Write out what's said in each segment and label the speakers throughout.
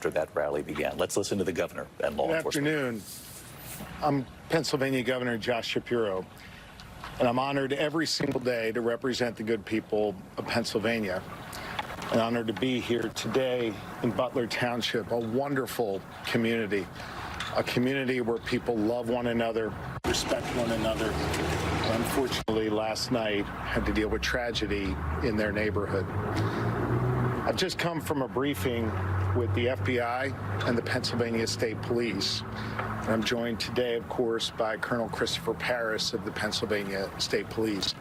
Speaker 1: after that rally began. Let's listen to the governor and law enforcement.
Speaker 2: Good afternoon. I'm Pennsylvania Governor Josh Shapiro, and I'm honored every single day to represent the good people of Pennsylvania. An honor to be here today in Butler Township, a wonderful community, a community where people love one another, respect one another. Unfortunately, last night had to deal with tragedy in their neighborhood. I've just come from a briefing with the FBI and the Pennsylvania State Police. And I'm joined today, of course, by Colonel Christopher Paris of the Pennsylvania State Police.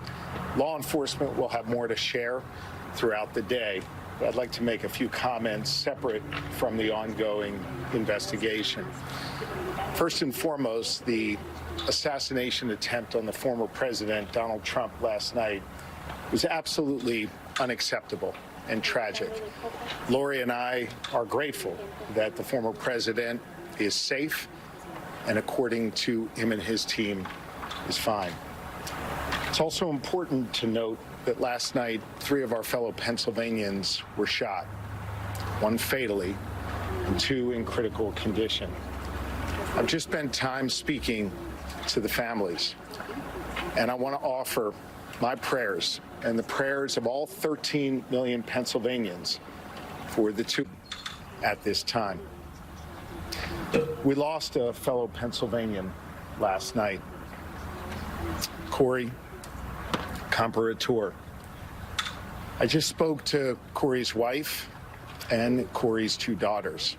Speaker 2: Law enforcement will have more to share throughout the day, but I'd like to make a few comments separate from the ongoing investigation. First and foremost, the assassination attempt on the former president, Donald Trump, last night was absolutely unacceptable and tragic. Lori and I are grateful that the former president is safe and, according to him and his team, is fine. It's also important to note that last night, 3 of our fellow Pennsylvanians were shot, 1 fatally and 2 in critical condition. I've just spent time speaking to the families, and I want to offer my prayers and the prayers of all 13 million Pennsylvanians for the 2 at this time. We lost a fellow Pennsylvanian last night, Corey Comperatore. I just spoke to Corey's wife and Corey's 2 daughters.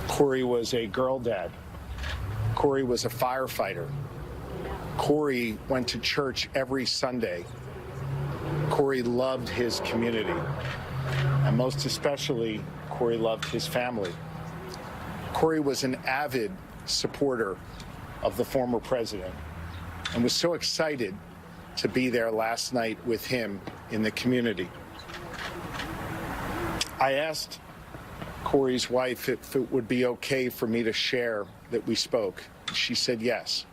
Speaker 2: Corey was a girl dad. Corey was a firefighter. Corey went to church every Sunday. Corey loved his community, and most especially, Corey loved his family. Corey was an avid supporter of the former president and was so excited to be there last night with him in the community. I asked Corey's wife if it would be okay for me to share that we spoke. She said yes.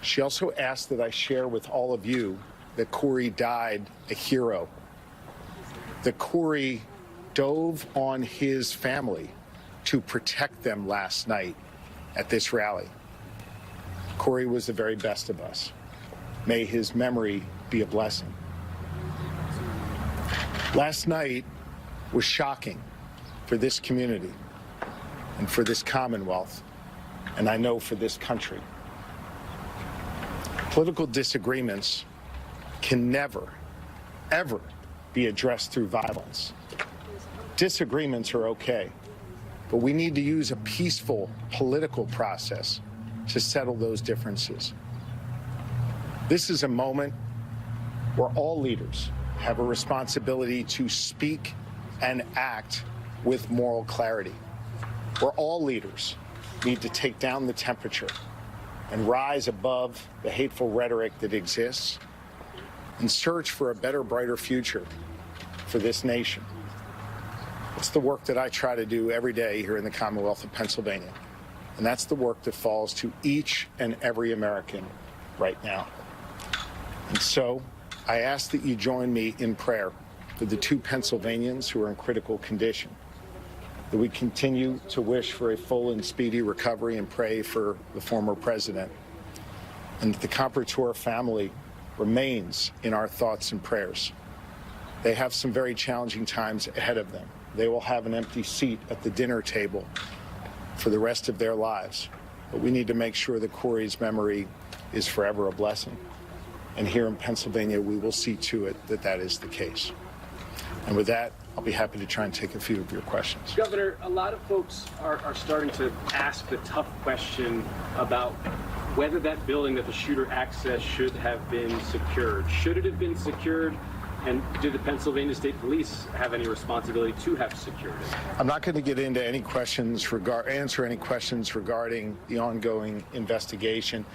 Speaker 2: She also asked that I share with all of you that Corey died a hero, that Corey dove on his family to protect them last night at this rally. Corey was the very best of us. May his memory be a blessing. Last night was shocking for this community and for this Commonwealth, and I know for this country. Political disagreements can never, ever be addressed through violence. Disagreements are okay, but we need to use a peaceful political process to settle those differences. This is a moment where all leaders have a responsibility to speak and act with moral clarity, where all leaders need to take down the temperature and rise above the hateful rhetoric that exists and search for a better, brighter future for this nation. It's the work that I try to do every day here in the Commonwealth of Pennsylvania, and that's the work that falls to each and every American right now. And so I ask that you join me in prayer for the 2 Pennsylvanians who are in critical condition, that we continue to wish for a full and speedy recovery and pray for the former president, and that the Comperatore family remains in our thoughts and prayers. They have some very challenging times ahead of them. They will have an empty seat at the dinner table for the rest of their lives, but we need to make sure that Corey's memory is forever a blessing. And here in Pennsylvania, we will see to it that that is the case. And with that, I'll be happy to try and take a few of your questions.
Speaker 3: Governor, a lot of folks are starting to ask the tough question about whether that building that the shooter accessed should have been secured. Should it have been secured? And do the Pennsylvania State Police have any responsibility to have secured it?
Speaker 2: I'm not going to get into any questions answer any questions regarding the ongoing investigation.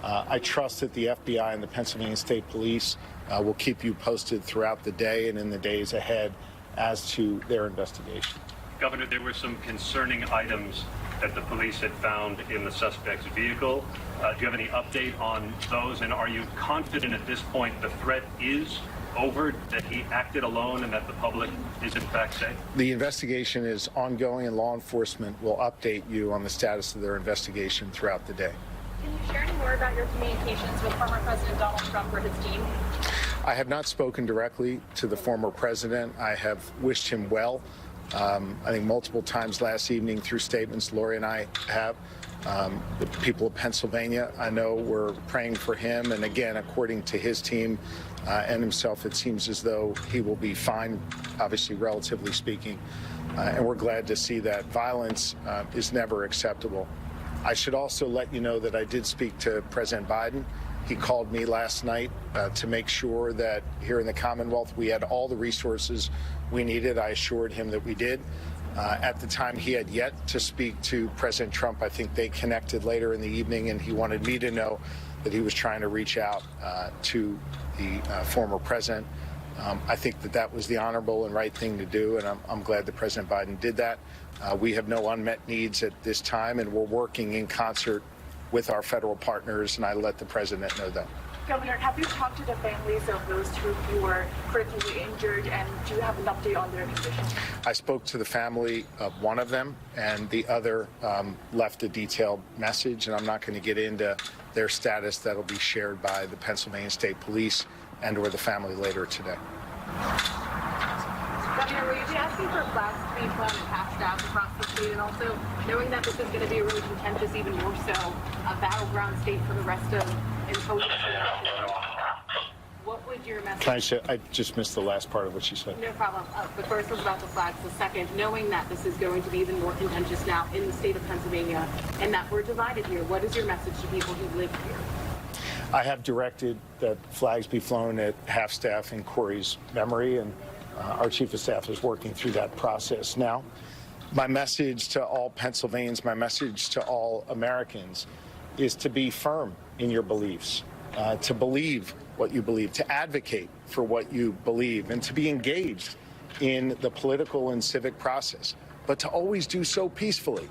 Speaker 2: I trust that the FBI and the Pennsylvania State Police will keep you posted throughout the day and in the days ahead as to their investigation.
Speaker 4: Governor, there were some concerning items that the police had found in the suspect's vehicle. Do you have any update on those? And are you confident at this point the threat is over that he acted alone and that the public is in fact safe?
Speaker 2: The investigation is ongoing, and law enforcement will update you on the status of their investigation throughout the day.
Speaker 5: Can you share any more about your communications with former President Donald Trump or his team?
Speaker 2: I have not spoken directly to the former president. I have wished him well. I think multiple times last evening through statements Lori and I have. The people of Pennsylvania, I know, were praying for him. And again, according to his team and himself, it seems as though he will be fine, obviously, relatively speaking. And we're glad to see that. Violence is never acceptable. I should also let you know that I did speak to President Biden. He called me last night to make sure that here in the Commonwealth we had all the resources we needed. I assured him that we did. At the time, he had yet to speak to President Trump. I think they connected later in the evening, and he wanted me to know that he was trying to reach out to the former president. I think that that was the honorable and right thing to do, and I'm glad that President Biden did that. We have no unmet needs at this time, and we're working in concert with our federal partners, and I let the president know that.
Speaker 5: Governor, have you talked to the families of those two who were critically injured, and do you have an update on their condition?
Speaker 2: I spoke to the family of one of them, and the other left a detailed message, and I'm not going to get into their status. That'll be shared by the Pennsylvania State Police and or the family later today.
Speaker 5: Governor, will you be asking for flags to be flown at half staff across the state, and also knowing that this is going to be a really contentious, even more so, a battleground state for the rest of imposing? What would your message?
Speaker 2: Can I say, I just missed the last part of what she said.
Speaker 5: No problem. The first was about the flags. The second, knowing that this is going to be even more contentious now in the state of Pennsylvania, and that we're divided here, what is your message to people who live here?
Speaker 2: I have directed that flags be flown at half staff in Corey's memory, and our chief of staff is working through that process now. My message to all Pennsylvanians, my message to all Americans is to be firm in your beliefs, to believe what you believe, to advocate for what you believe, and to be engaged in the political and civic process, but to always do so peacefully.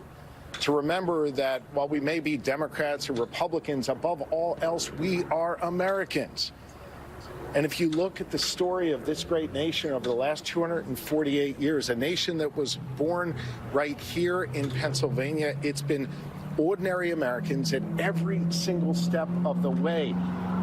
Speaker 2: To remember that while we may be Democrats or Republicans, above all else, we are Americans. And if you look at the story of this great nation over the last 248 years, a nation that was born right here in Pennsylvania, it's been ordinary Americans at every single step of the way,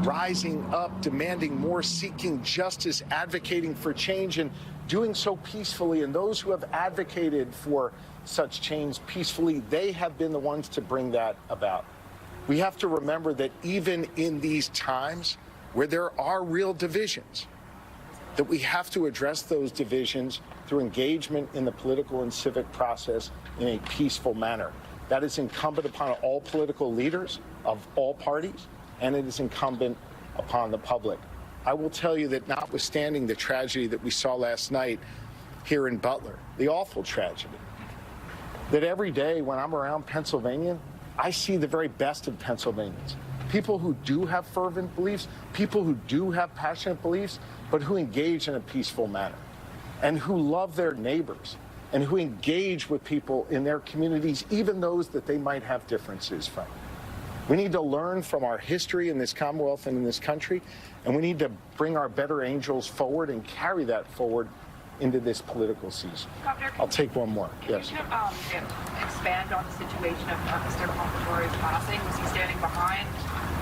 Speaker 2: rising up, demanding more, seeking justice, advocating for change, and doing so peacefully. And those who have advocated for such change peacefully, they have been the ones to bring that about. We have to remember that even in these times where there are real divisions, that we have to address those divisions through engagement in the political and civic process in a peaceful manner. That is incumbent upon all political leaders of all parties, and it is incumbent upon the public. I will tell you that notwithstanding the tragedy that we saw last night here in Butler, the awful tragedy, that every day when I'm around Pennsylvania, I see the very best of Pennsylvanians. People who do have fervent beliefs, people who do have passionate beliefs, but who engage in a peaceful manner, and who love their neighbors, and who engage with people in their communities, even those that they might have differences from. We need to learn from our history in this Commonwealth and in this country, and we need to bring our better angels forward and carry that forward into this political season.
Speaker 5: Governor,
Speaker 2: I'll take one more. Yes.
Speaker 5: Can you expand on the situation of Mr. Comperatore's passing? Was he standing behind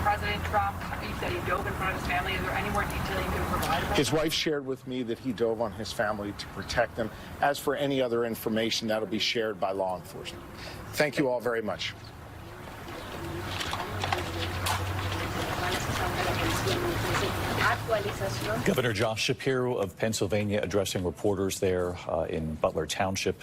Speaker 5: President Trump? You said he dove in front of his family. Is there any more detail you can provide about
Speaker 2: His
Speaker 5: that?
Speaker 2: wife shared with me that he dove on his family to protect them. As for any other information, that'll be shared by law enforcement. Thank you all very much.
Speaker 1: Governor Josh Shapiro of Pennsylvania addressing reporters there in Butler Township.